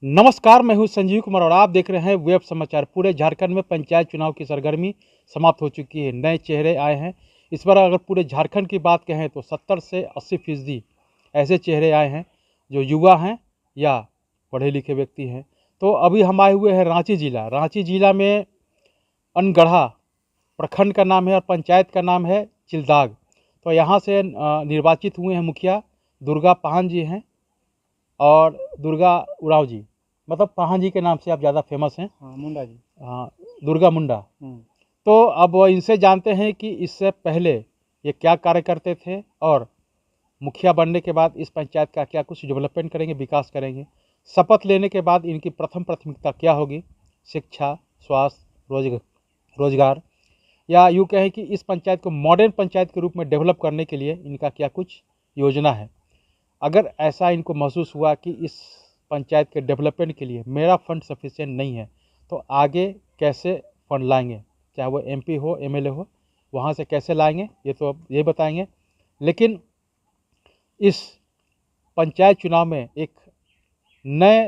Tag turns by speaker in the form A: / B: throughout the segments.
A: नमस्कार, मैं हूं संजीव कुमार और आप देख रहे हैं वेब समाचार। पूरे झारखंड में पंचायत चुनाव की सरगर्मी समाप्त हो चुकी है। नए चेहरे आए हैं। इस बार अगर पूरे झारखंड की बात कहें तो 70 से 80% ऐसे चेहरे आए हैं जो युवा हैं या पढ़े लिखे व्यक्ति हैं। तो अभी हम आए हुए हैं रांची जिला में अनगढ़ा प्रखंड का नाम है और पंचायत का नाम है चिलदाग। तो यहाँ से निर्वाचित हुए हैं मुखिया दुर्गा पाहन जी हैं और दुर्गा उराव जी, मतलब पाहन जी के नाम से आप ज़्यादा फेमस हैं।
B: हाँ, मुंडा जी।
A: हाँ, दुर्गा मुंडा। तो अब इनसे जानते हैं कि इससे पहले ये क्या कार्य करते थे और मुखिया बनने के बाद इस पंचायत का क्या कुछ डेवलपमेंट करेंगे, विकास करेंगे। शपथ लेने के बाद इनकी प्रथम प्राथमिकता क्या होगी, शिक्षा, स्वास्थ्य, रोजगार, या यूँ कहें कि इस पंचायत को मॉडर्न पंचायत के रूप में डेवलप करने के लिए इनका क्या कुछ योजना है। अगर ऐसा इनको महसूस हुआ कि इस पंचायत के डेवलपमेंट के लिए मेरा फंड सफिशिएंट नहीं है, तो आगे कैसे फंड लाएंगे, चाहे वो एमपी हो, एमएलए हो, वहाँ से कैसे लाएंगे ये तो अब ये बताएंगे। लेकिन इस पंचायत चुनाव में एक नए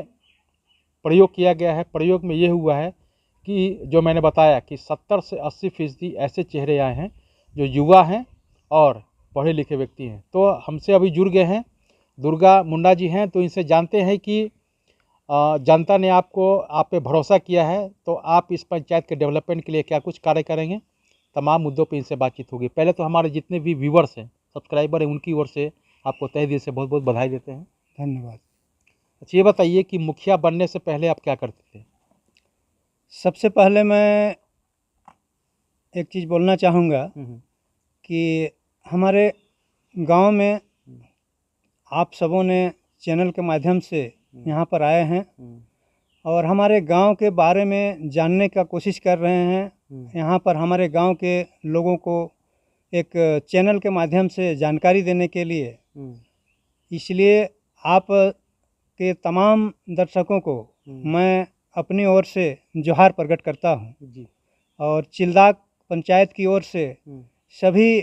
A: प्रयोग किया गया है। प्रयोग में ये हुआ है कि जो मैंने बताया कि 70 से 80% ऐसे चेहरे आए हैं जो युवा हैं और पढ़े लिखे व्यक्ति हैं। तो हमसे अभी जुड़ गए हैं दुर्गा मुंडा जी हैं। तो इनसे जानते हैं कि जनता ने आप पे भरोसा किया है, तो आप इस पंचायत के डेवलपमेंट के लिए क्या कुछ कार्य करेंगे। तमाम मुद्दों पे इनसे बातचीत होगी। पहले तो हमारे जितने भी व्यूवर्स हैं, सब्सक्राइबर हैं, उनकी ओर से आपको तहे दिल से बहुत बहुत बधाई देते हैं।
B: धन्यवाद।
A: अच्छा, ये बताइए कि मुखिया बनने से पहले आप क्या करते थे।
B: सबसे पहले मैं एक चीज़ बोलना चाहूँगा कि हमारे गांव में आप सबों ने चैनल के माध्यम से यहाँ पर आए हैं और हमारे गांव के बारे में जानने का कोशिश कर रहे हैं। यहाँ पर हमारे गांव के लोगों को एक चैनल के माध्यम से जानकारी देने के लिए, इसलिए आप के तमाम दर्शकों को मैं अपनी ओर से जोहार प्रकट करता हूँ और चिलदाग पंचायत की ओर से सभी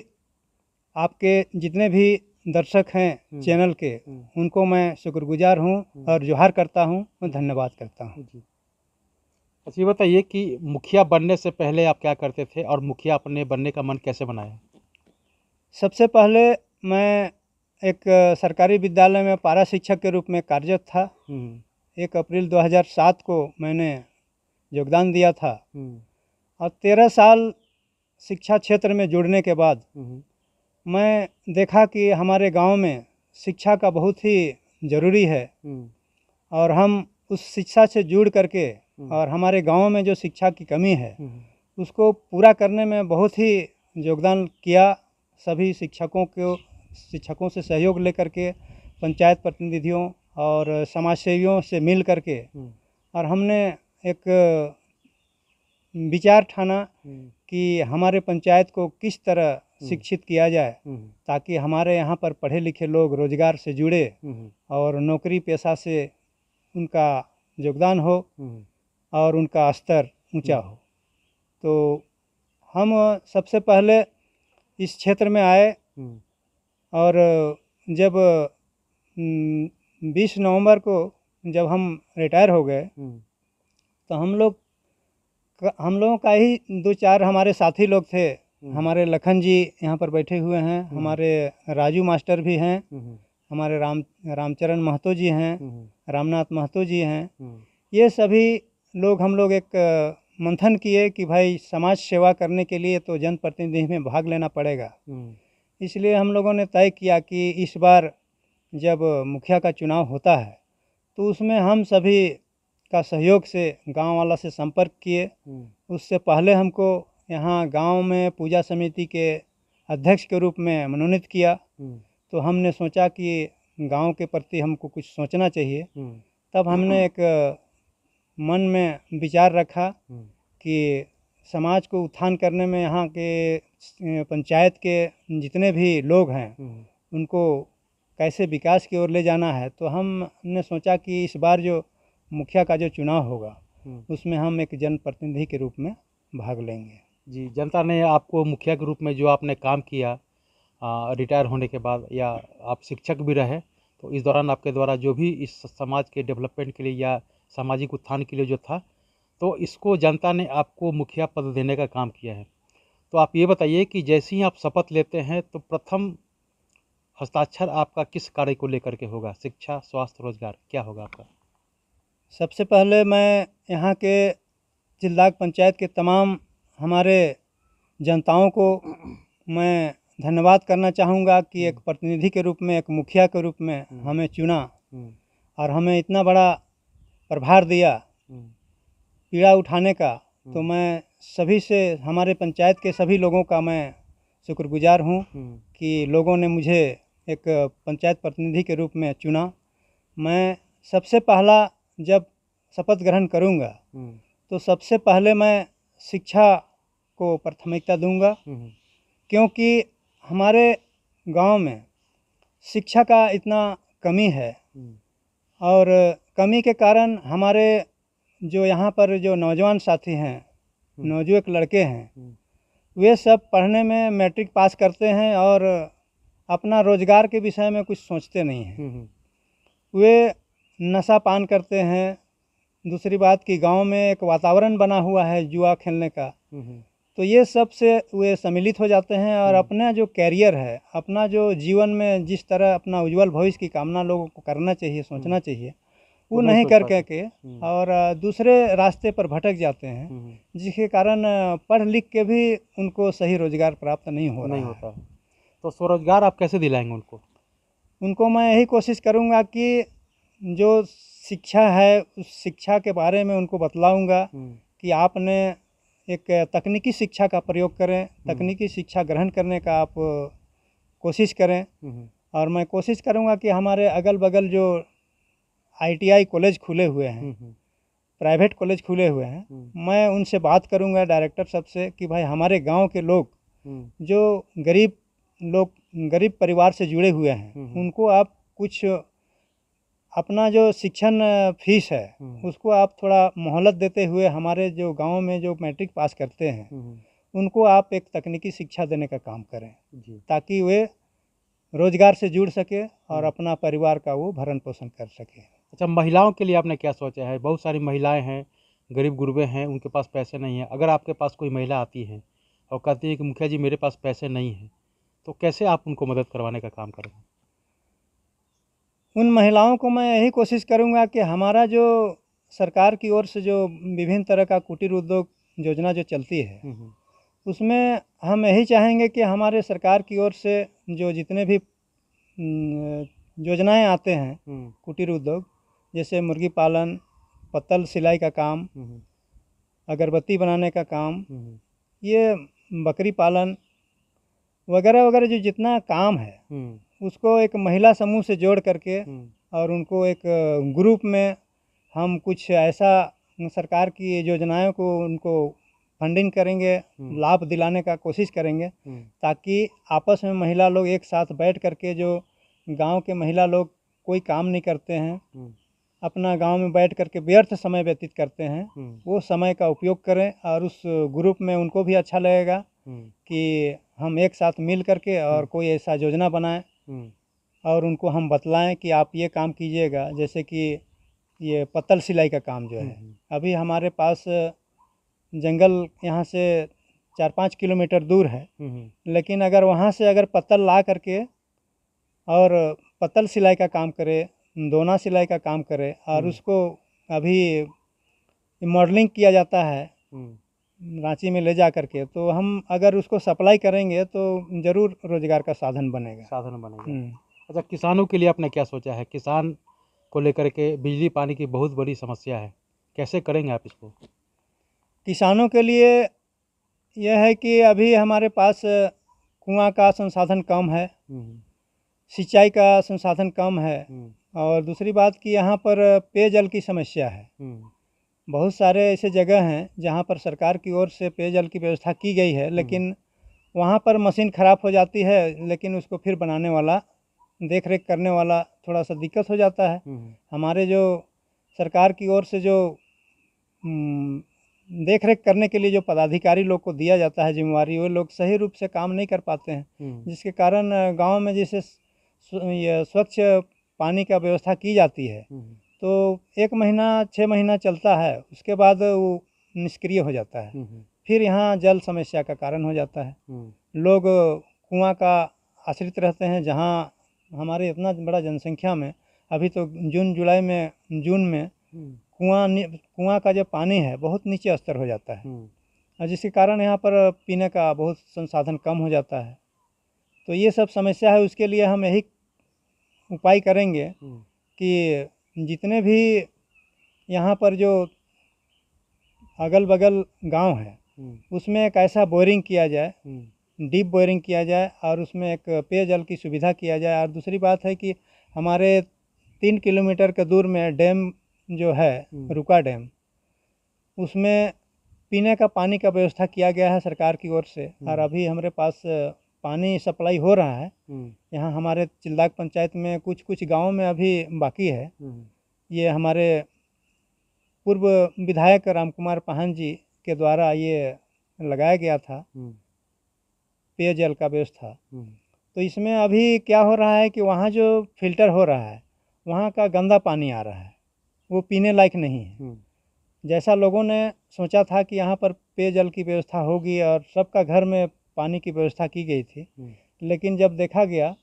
B: आपके जितने भी दर्शक हैं चैनल के, उनको मैं शुक्रगुजार हूँ और जोहार करता हूँ और धन्यवाद करता हूँ।
A: अच्छा, ये बताइए कि मुखिया बनने से पहले आप क्या करते थे और मुखिया अपने बनने का मन कैसे बनाया।
B: सबसे पहले मैं एक सरकारी विद्यालय में पारा शिक्षक के रूप में कार्यरत था। 1 अप्रैल 2007 को मैंने योगदान दिया था और 13 साल शिक्षा क्षेत्र में जुड़ने के बाद मैं देखा कि हमारे गांव में शिक्षा का बहुत ही ज़रूरी है और हम उस शिक्षा से जुड़ करके और हमारे गांव में जो शिक्षा की कमी है उसको पूरा करने में बहुत ही योगदान किया। सभी शिक्षकों से सहयोग लेकर के, पंचायत प्रतिनिधियों और समाजसेवियों से मिल करके, और हमने एक विचार ठाना कि हमारे पंचायत को किस तरह शिक्षित किया जाए ताकि हमारे यहाँ पर पढ़े लिखे लोग रोजगार से जुड़े और नौकरी पेशा से उनका योगदान हो और उनका स्तर ऊंचा हो। तो हम सबसे पहले इस क्षेत्र में आए और जब 20 नवंबर को जब हम रिटायर हो गए तो हम लोगों का ही 2-4 हमारे साथी लोग थे। हमारे लखन जी यहाँ पर बैठे हुए हैं, हमारे राजू मास्टर भी हैं, हमारे रामचरण महतो जी हैं, रामनाथ महतो जी हैं। ये सभी लोग हम लोग एक मंथन किए कि भाई समाज सेवा करने के लिए तो जनप्रतिनिधि में भाग लेना पड़ेगा। इसलिए हम लोगों ने तय किया कि इस बार जब मुखिया का चुनाव होता है तो उसमें हम सभी का सहयोग से गांव वाला से संपर्क किए। उससे पहले हमको यहाँ गांव में पूजा समिति के अध्यक्ष के रूप में मनोनीत किया। तो हमने सोचा कि गांव के प्रति हमको कुछ सोचना चाहिए। तब हमने एक मन में विचार रखा कि समाज को उत्थान करने में यहाँ के पंचायत के जितने भी लोग हैं उनको कैसे विकास की ओर ले जाना है। तो हमने सोचा कि इस बार जो मुखिया का जो चुनाव होगा उसमें हम एक जनप्रतिनिधि के रूप में भाग लेंगे।
A: जी, जनता ने आपको मुखिया के रूप में जो आपने काम किया रिटायर होने के बाद, या आप शिक्षक भी रहे, तो इस दौरान आपके द्वारा जो भी इस समाज के डेवलपमेंट के लिए या सामाजिक उत्थान के लिए जो था, तो इसको जनता ने आपको मुखिया पद देने का काम किया है। तो आप ये बताइए कि जैसे ही आप शपथ लेते हैं तो प्रथम हस्ताक्षर आपका किस कार्य को लेकर के होगा? शिक्षा, स्वास्थ्य, रोजगार, क्या होगा आपका?
B: सबसे पहले मैं यहाँ के चिल्लाग पंचायत के तमाम हमारे जनताओं को मैं धन्यवाद करना चाहूँगा कि एक प्रतिनिधि के रूप में, एक मुखिया के रूप में हमें चुना और हमें इतना बड़ा प्रभार दिया पीड़ा उठाने का। तो मैं सभी से, हमारे पंचायत के सभी लोगों का मैं शुक्रगुजार हूँ कि लोगों ने मुझे एक पंचायत प्रतिनिधि के रूप में चुना। मैं सबसे पहला जब शपथ ग्रहण करूँगा तो सबसे पहले मैं शिक्षा को प्राथमिकता दूंगा, क्योंकि हमारे गांव में शिक्षा का इतना कमी है और कमी के कारण हमारे जो यहाँ पर जो नौजवान साथी हैं, नौजुवक लड़के हैं, वे सब पढ़ने में मैट्रिक पास करते हैं और अपना रोजगार के विषय में कुछ सोचते नहीं हैं। वे नशा पान करते हैं। दूसरी बात कि गांव में एक वातावरण बना हुआ है जुआ खेलने का, तो ये सब से वे सम्मिलित हो जाते हैं और अपना जो कैरियर है, अपना जो जीवन में जिस तरह अपना उज्जवल भविष्य की कामना लोगों को करना चाहिए, सोचना चाहिए, वो नहीं कर के और दूसरे रास्ते पर भटक जाते हैं, जिसके कारण पढ़ लिख के भी उनको सही रोजगार प्राप्त नहीं होता।
A: तो स्वरोजगार आप कैसे दिलाएंगे
B: उनको मैं यही कोशिश करूँगा कि जो शिक्षा है उस शिक्षा के बारे में उनको बतलाऊँगा कि आपने एक तकनीकी शिक्षा का प्रयोग करें, तकनीकी शिक्षा ग्रहण करने का आप कोशिश करें। और मैं कोशिश करूँगा कि हमारे अगल बगल जो ITI कॉलेज खुले हुए हैं, प्राइवेट कॉलेज खुले हुए हैं, मैं उनसे बात करूँगा डायरेक्टर साहब से कि भाई हमारे गांव के लोग जो गरीब परिवार से जुड़े हुए हैं, उनको आप कुछ अपना जो शिक्षण फीस है उसको आप थोड़ा मोहलत देते हुए हमारे जो गांव में जो मैट्रिक पास करते हैं उनको आप एक तकनीकी शिक्षा देने का काम करें, ताकि वे रोजगार से जुड़ सके और अपना परिवार का वो भरण पोषण कर सके।
A: अच्छा, महिलाओं के लिए आपने क्या सोचा है? बहुत सारी महिलाएं हैं, गरीब गुरबे हैं, उनके पास पैसे नहीं हैं। अगर आपके पास कोई महिला आती है और कहती है कि मुखिया जी मेरे पास पैसे नहीं हैं, तो कैसे आप उनको मदद करवाने का काम करेंगे?
B: उन महिलाओं को मैं यही कोशिश करूंगा कि हमारा जो सरकार की ओर से जो विभिन्न तरह का कुटीर उद्योग योजना जो चलती है, उसमें हम यही चाहेंगे कि हमारे सरकार की ओर से जो जितने भी योजनाएं आते हैं कुटीर उद्योग, जैसे मुर्गी पालन, पत्तल सिलाई का काम, अगरबत्ती बनाने का काम, ये बकरी पालन वगैरह वगैरह जो जितना काम है उसको एक महिला समूह से जोड़ करके और उनको एक ग्रुप में हम कुछ ऐसा सरकार की योजनाओं को उनको फंडिंग करेंगे, लाभ दिलाने का कोशिश करेंगे, ताकि आपस में महिला लोग एक साथ बैठ करके, जो गांव के महिला लोग कोई काम नहीं करते हैं, अपना गांव में बैठ करके व्यर्थ समय व्यतीत करते हैं, वो समय का उपयोग करें और उस ग्रुप में उनको भी अच्छा लगेगा कि हम एक साथ मिल करके और कोई ऐसा योजना बनाएं और उनको हम बतलाएं कि आप ये काम कीजिएगा। जैसे कि ये पत्तल सिलाई का काम जो है, अभी हमारे पास जंगल यहाँ से 4-5 किलोमीटर दूर है, लेकिन अगर वहाँ से अगर पत्तल ला करके और पत्तल सिलाई का काम करे, दोना सिलाई का काम करे और उसको अभी मॉडलिंग किया जाता है रांची में ले जा करके, तो हम अगर उसको सप्लाई करेंगे तो ज़रूर रोजगार का साधन बनेगा।
A: अच्छा, किसानों के लिए आपने क्या सोचा है? किसान को लेकर के बिजली पानी की बहुत बड़ी समस्या है, कैसे करेंगे आप इसको?
B: किसानों के लिए यह है कि अभी हमारे पास कुआं का संसाधन कम है, सिंचाई का संसाधन कम है, और दूसरी बात कि यहाँ पर पेयजल की समस्या है। बहुत सारे ऐसे जगह हैं जहाँ पर सरकार की ओर से पेयजल की व्यवस्था की गई है, लेकिन वहाँ पर मशीन ख़राब हो जाती है, लेकिन उसको फिर बनाने वाला, देख रेख करने वाला थोड़ा सा दिक्कत हो जाता है। हमारे जो सरकार की ओर से जो देख रेख करने के लिए जो पदाधिकारी लोग को दिया जाता है जिम्मेवारी, वो लोग सही रूप से काम नहीं कर पाते हैं, जिसके कारण गांव में जैसे ये स्वच्छ पानी का व्यवस्था की जाती है, तो 1 महीना 6 महीना चलता है, उसके बाद वो निष्क्रिय हो जाता है। फिर यहाँ जल समस्या का कारण हो जाता है। लोग कुआं का आश्रित रहते हैं, जहाँ हमारे इतना बड़ा जनसंख्या में अभी तो जून में कुआं का जो पानी है बहुत नीचे स्तर हो जाता है, और जिसके कारण यहाँ पर पीने का बहुत संसाधन कम हो जाता है। तो ये सब समस्या है, उसके लिए हम यही उपाय करेंगे कि जितने भी यहाँ पर जो अगल बगल गांव है उसमें एक ऐसा बोरिंग किया जाए, डीप बोरिंग किया जाए, और उसमें एक पेयजल की सुविधा किया जाए। और दूसरी बात है कि हमारे 3 किलोमीटर के दूर में डैम जो है रुका डैम, उसमें पीने का पानी का व्यवस्था किया गया है सरकार की ओर से, और अभी हमारे पास पानी सप्लाई हो रहा है। यहाँ हमारे चिल्दाग पंचायत में कुछ गाँवों में अभी बाकी है। ये हमारे पूर्व विधायक रामकुमार पाहन जी के द्वारा ये लगाया गया था पेयजल का व्यवस्था। तो इसमें अभी क्या हो रहा है कि वहाँ जो फिल्टर हो रहा है वहाँ का गंदा पानी आ रहा है, वो पीने लायक नहीं है। जैसा लोगों ने सोचा था कि यहाँ पर पेयजल की व्यवस्था होगी और सबका घर में पानी की व्यवस्था की गई थी, लेकिन जब देखा गया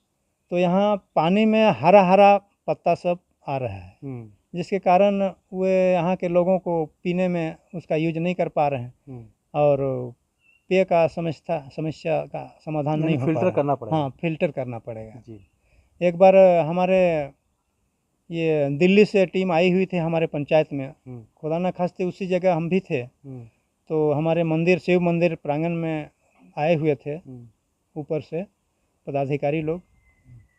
B: तो यहाँ पानी में हरा हरा पत्ता सब आ रहा है, जिसके कारण वे यहाँ के लोगों को पीने में उसका यूज नहीं कर पा रहे हैं, और पेय का समस्या का समाधान नहीं हो पा रहा है।
A: फिल्टर करना पड़ेगा।
B: हाँ, फिल्टर करना पड़ेगा
A: जी।
B: एक बार हमारे ये दिल्ली से टीम आई हुई थी हमारे पंचायत में, खुदा न खास्ते उसी जगह हम भी थे। तो हमारे मंदिर, शिव मंदिर प्रांगण में आए हुए थे, ऊपर से पदाधिकारी लोग,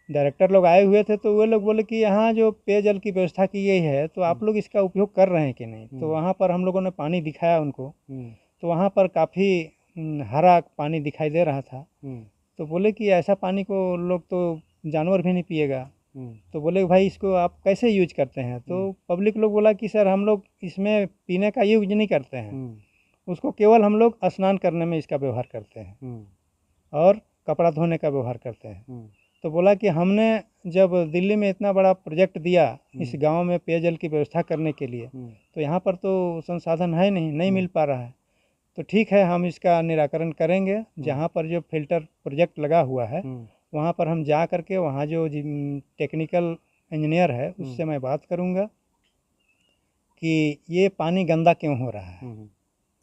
B: डायरेक्टर लोग आए हुए थे। तो वे लोग बोले कि यहाँ जो पेयजल की व्यवस्था की गई है तो आप लोग इसका उपयोग कर रहे हैं कि नहीं। तो वहाँ पर हम लोगों ने पानी दिखाया उनको, तो वहाँ पर काफ़ी हरा पानी दिखाई दे रहा था। तो बोले कि ऐसा पानी को लोग तो जानवर भी नहीं पिएगा। तो बोले भाई इसको आप कैसे यूज करते हैं। तो पब्लिक लोग बोला कि सर हम लोग इसमें पीने का यूज नहीं करते हैं, उसको केवल हम लोग स्नान करने में इसका व्यवहार करते हैं और कपड़ा धोने का व्यवहार करते हैं। तो बोला कि हमने जब दिल्ली में इतना बड़ा प्रोजेक्ट दिया इस गांव में पेयजल की व्यवस्था करने के लिए, तो यहाँ पर तो संसाधन है नहीं मिल पा रहा है। तो ठीक है, हम इसका निराकरण करेंगे। जहाँ पर जो फिल्टर प्रोजेक्ट लगा हुआ है वहाँ पर हम जा करके वहाँ जो टेक्निकल इंजीनियर है उससे मैं बात करूँगा कि ये पानी गंदा क्यों हो रहा है।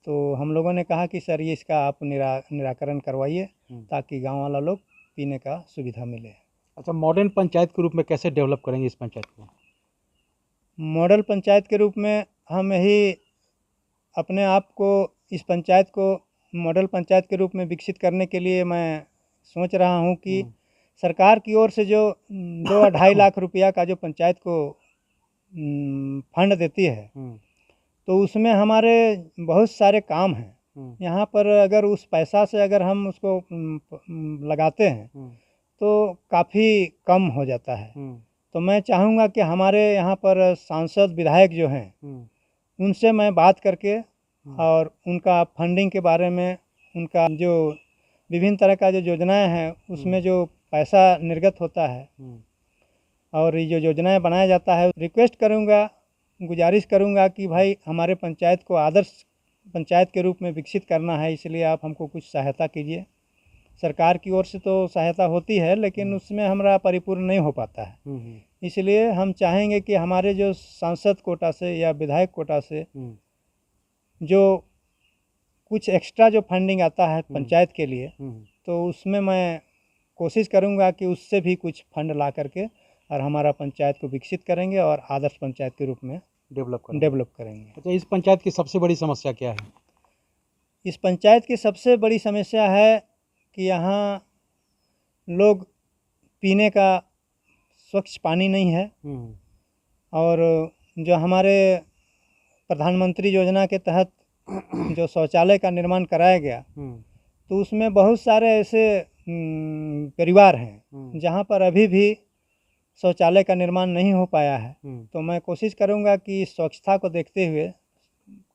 B: तो हम लोगों ने कहा कि सर ये इसका आप निराकरण करवाइए ताकि गांव वाला लोग पीने का सुविधा मिले।
A: अच्छा, मॉडर्न पंचायत के रूप में कैसे डेवलप करेंगे इस पंचायत को?
B: मॉडल पंचायत के रूप में हम यही अपने आप को, इस पंचायत को मॉडल पंचायत के रूप में विकसित करने के लिए मैं सोच रहा हूं कि सरकार की ओर से जो 2-2.5 लाख रुपया का जो पंचायत को फंड देती है, तो उसमें हमारे बहुत सारे काम हैं। यहाँ पर अगर उस पैसा से अगर हम उसको लगाते हैं तो काफ़ी कम हो जाता है। तो मैं चाहूँगा कि हमारे यहाँ पर सांसद विधायक जो हैं उनसे मैं बात करके और उनका फंडिंग के बारे में, उनका जो विभिन्न तरह का जो योजनाएं हैं उसमें जो पैसा निर्गत होता है और ये जो योजनाएं बनाया जाता है, रिक्वेस्ट करूँगा, गुजारिश करूँगा कि भाई हमारे पंचायत को आदर्श पंचायत के रूप में विकसित करना है, इसलिए आप हमको कुछ सहायता कीजिए। सरकार की ओर से तो सहायता होती है लेकिन उसमें हमारा परिपूर्ण नहीं हो पाता है। इसलिए हम चाहेंगे कि हमारे जो सांसद कोटा से या विधायक कोटा से जो कुछ एक्स्ट्रा जो फंडिंग आता है पंचायत के लिए, तो उसमें मैं कोशिश करूंगा कि उससे भी कुछ फंड ला करके और हमारा पंचायत को विकसित करेंगे और आदर्श पंचायत के रूप में डेवलप करेंगे।
A: अच्छा, इस पंचायत की सबसे बड़ी समस्या क्या है?
B: इस पंचायत की सबसे बड़ी समस्या है कि यहाँ लोग पीने का स्वच्छ पानी नहीं है, और जो हमारे प्रधानमंत्री योजना के तहत जो शौचालय का निर्माण कराया गया तो उसमें बहुत सारे ऐसे परिवार हैं जहाँ पर अभी भी शौचालय का निर्माण नहीं हो पाया है। तो मैं कोशिश करूँगा कि स्वच्छता को देखते हुए,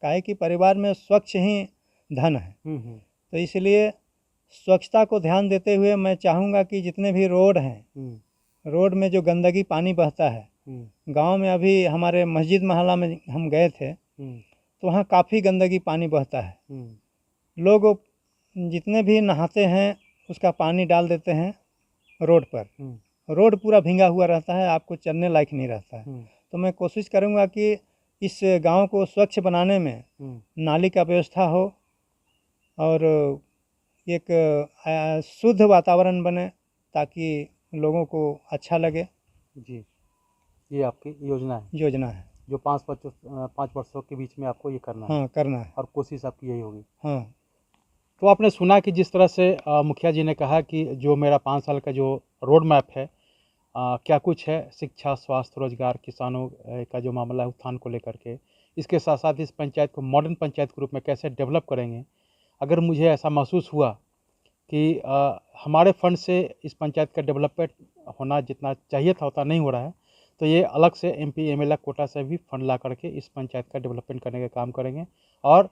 B: काहे कि परिवार में स्वच्छ ही धन है, तो इसलिए स्वच्छता को ध्यान देते हुए मैं चाहूँगा कि जितने भी रोड हैं, रोड में जो गंदगी पानी बहता है गांव में अभी हमारे मस्जिद मोहल्ला में हम गए थे तो वहाँ काफ़ी गंदगी पानी बहता है। लोग जितने भी नहाते हैं उसका पानी डाल देते हैं रोड पर। रोड पूरा भींगा हुआ रहता है, आपको चलने लायक नहीं रहता है। तो मैं कोशिश करूँगा कि इस गांव को स्वच्छ बनाने में नाली का व्यवस्था हो और एक शुद्ध वातावरण बने ताकि लोगों को अच्छा लगे।
A: जी, ये आपकी योजना है जो 5 वर्षों के बीच में आपको ये करना है।
B: हाँ, करना है
A: और कोशिश आपकी यही होगी।
B: हाँ।
A: तो आपने सुना कि जिस तरह से मुखिया जी ने कहा कि जो मेरा 5 साल का जो रोड मैप है, क्या कुछ है शिक्षा, स्वास्थ्य, रोजगार, किसानों का जो मामला है उत्थान को लेकर के, इसके साथ साथ इस पंचायत को मॉडर्न पंचायत के रूप में कैसे डेवलप करेंगे। अगर मुझे ऐसा महसूस हुआ कि हमारे फंड से इस पंचायत का डेवलपमेंट होना जितना चाहिए था उतना नहीं हो रहा है, तो ये अलग से MP MLA कोटा से भी फंड ला करके इस पंचायत का डेवलपमेंट करने का काम करेंगे और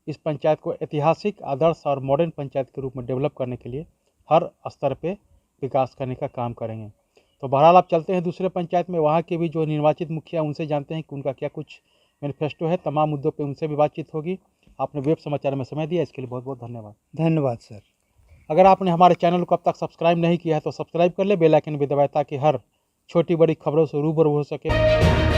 A: इस पंचायत को ऐतिहासिक, आदर्श और मॉडर्न पंचायत के रूप में डेवलप करने के लिए हर स्तर पे विकास करने का काम करेंगे। तो बहरहाल आप चलते हैं दूसरे पंचायत में, वहाँ के भी जो निर्वाचित मुखिया उनसे जानते हैं कि उनका क्या कुछ मैनिफेस्टो है। तमाम मुद्दों पे उनसे भी बातचीत होगी। आपने वेब समाचार में समय दिया, इसके लिए बहुत बहुत धन्यवाद।
B: धन्यवाद सर।
A: अगर आपने हमारे चैनल को अब तक सब्सक्राइब नहीं किया है तो सब्सक्राइब कर ले, बेल आइकन भी दबाएं ताकि हर छोटी बड़ी खबरों से रूबरू हो सके।